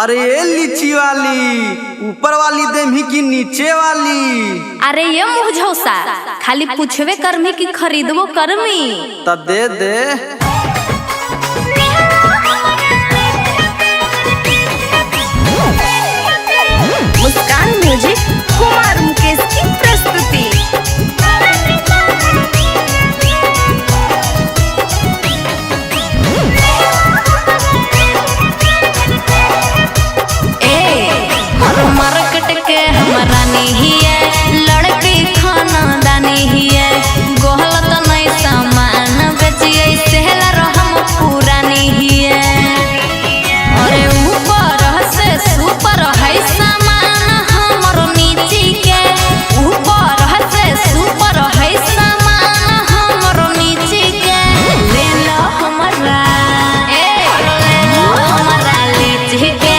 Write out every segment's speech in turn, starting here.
अरे ये लीची वाली ऊपर वाली देमी की नीचे वाली? अरे ये मुँह झौसा खाली पूछवे कर्मी की खरीदबो कर्मी त दे दे। मुस्कान म्यूजिक कुमार मुकेश की प्रस्तुति। मार्केट के हमारा नहीं है, लड़की खाना दानी ही है, गोहल तो नहीं सामान बेचिए सेहला रहम पूरा नहीं है। अरे ऊपर से सुपर है सामान हमर नीचे के, ऊपर से सुपर है सामान हमर नीचे के। ले लो हमारा ले लो हमारा लीची के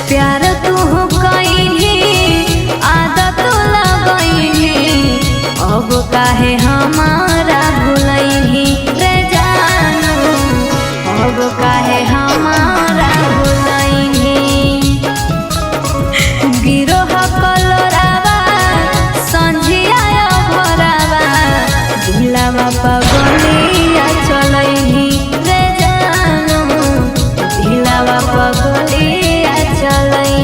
प्यार तू कहीं आदत लगई, अब काहे हमारा भुलई रे जानू, अब काहे हमारा भुलई। गिरोह कलोरावा संझिया भरावा दिलावा पगलिया चलई रे जानू, दिलावा पगलिया चलई।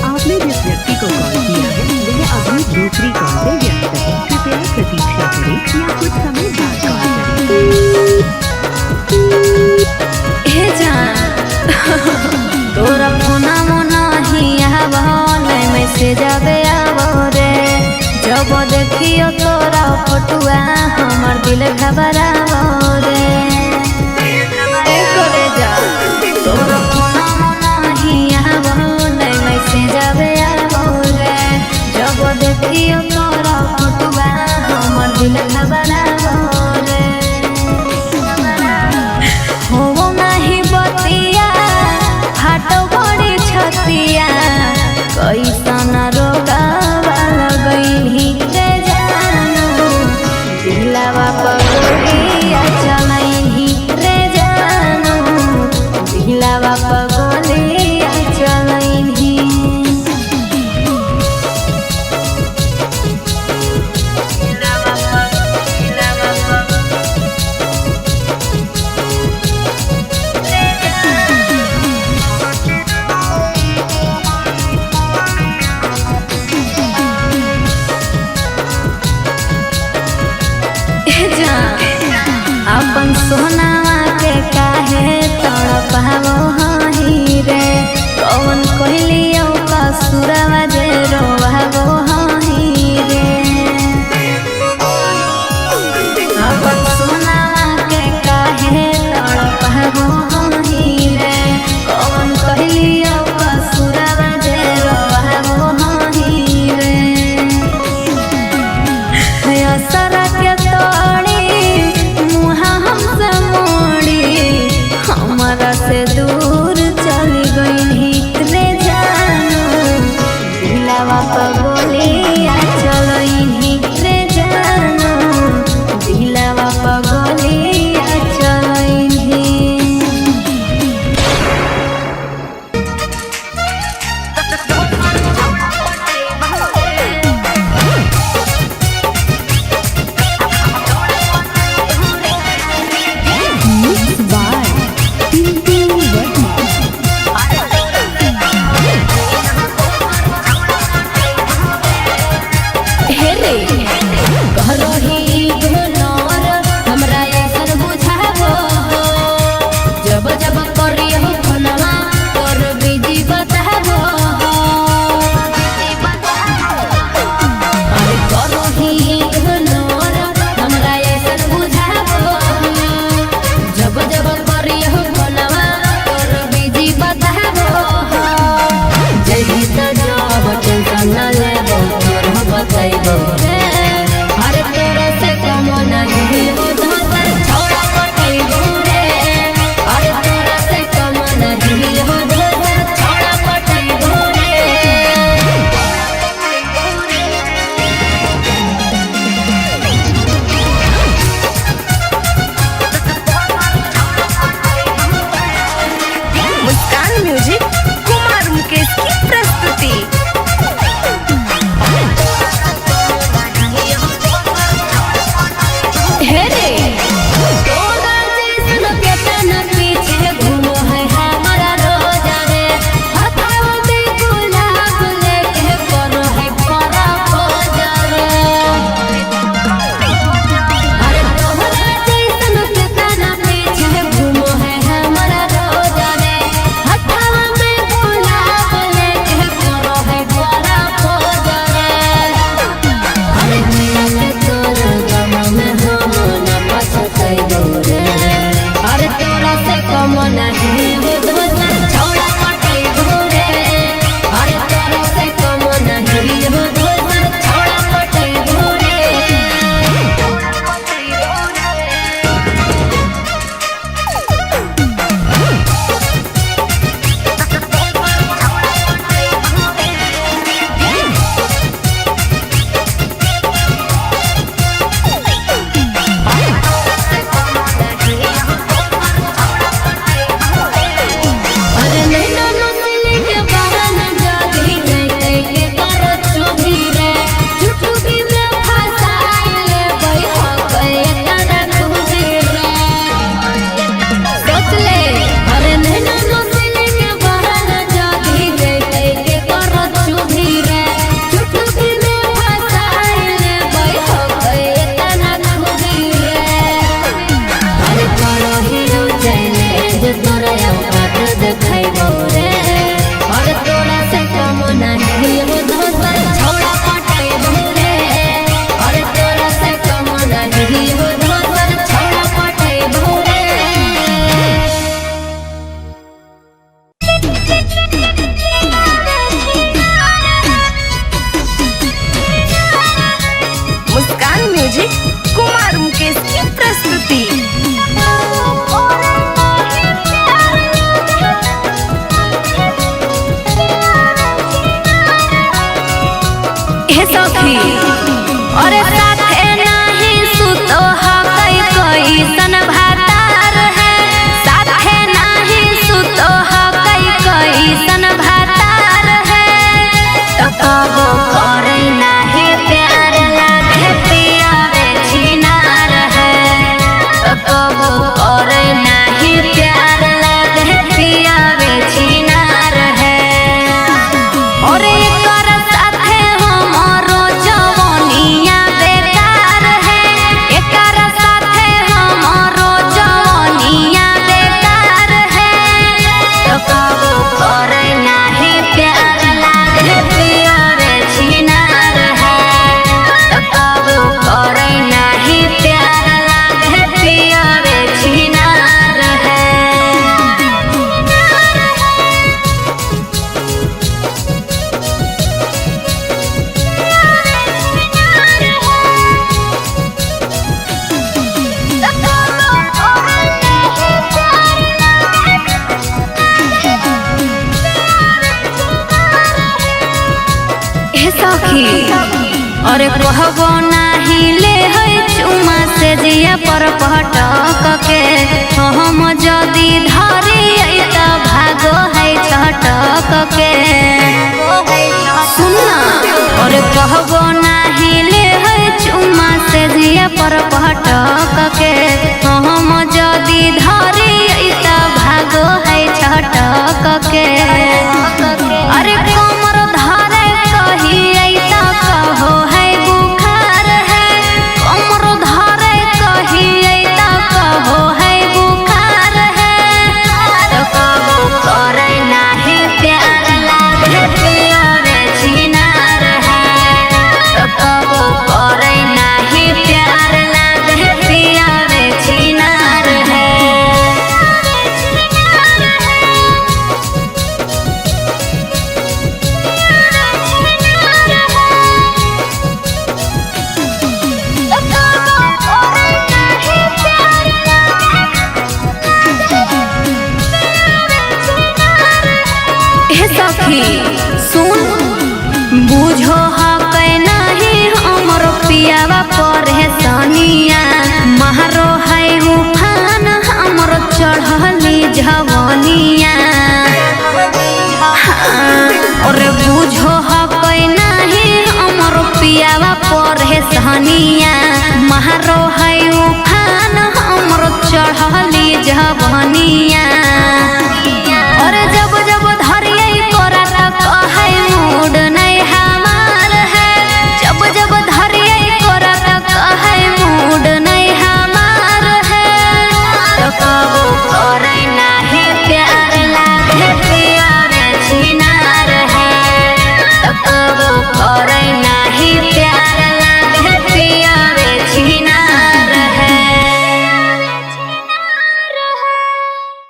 आपने जिस व्यक्ति को कॉल किया है वह अभी दूसरी कॉल पे व्यस्त है, कृपया प्रतीक्षा करें या कुछ समय बाद कॉल करें। तोरा फोना मोना ही आवले मैसेज आवे आवो रे, जब देखियो तोरा फोटुआ हम हमर दिल घबरावो रे ए करे जा तोर फोन नहीं आवो नहीं मैसेज आवे आवो रे जब देखियो तोरा फोटोवा हमर दिल घबरावो रे हो नहीं बतिया फाटो बड़ी छतिया कैसन रोगावा लगैली रे जानू दिलवा पगोलिया चलैली रे जानू दिलवा पगोलिया चलैली अपन सोनावा के काहे तड़पावो हही रे कौन कहलियो कसुरवा जे रोवावो हही रे अपन सोनावा के काहे तड़पावो हही रे कौन कहलियो कसुरवा जे रोवावो हही रे असरा के तोड़ी हमरा से दूर चली गई रे जानू दिलवा पगोलिया चलई रे जानू दिलवा पगोलिया चलई बताइबो रे हे सखी अरे साथे नाही सुतो हकई कैसन भातार है साथे नाही सुतो हकई कैसन भातार है तो कबो करे नाही प्यार लागे पियावे छिनार है तो कबो करे नाही प्यार लागे पियावे छिनार है और एकर साथे हमरो जवानिया बेकार है एकर साथे हमरो जवानिया बेकार है तो कबो करे नाही प्यार लागे पियावे छिनार है तो कबो करे नाही प्यार लागे पियावे छिनार है हे सखी अरे कहबो नाही ले है चुमा से जिया पर पटक के हम जदी धरी त भागो है छटक के सुनना अरे कहबो नाही ले है चुमा से जिया पर पटक के हम जदी धरी त भागो है छटक के अरे कमर धारे कही त कहो है बुखार है कमर धारे कही त कहो है बुखार है तो कबो करे नाही प्यार लागे पियावे छिनार है तो कबो करे नाही प्यार लागे पियावे छिनार है हे सखी सुन बुझो हकै नहीं हमर पियावा परेशानिया महरो है उफान हमर चढ़ली जब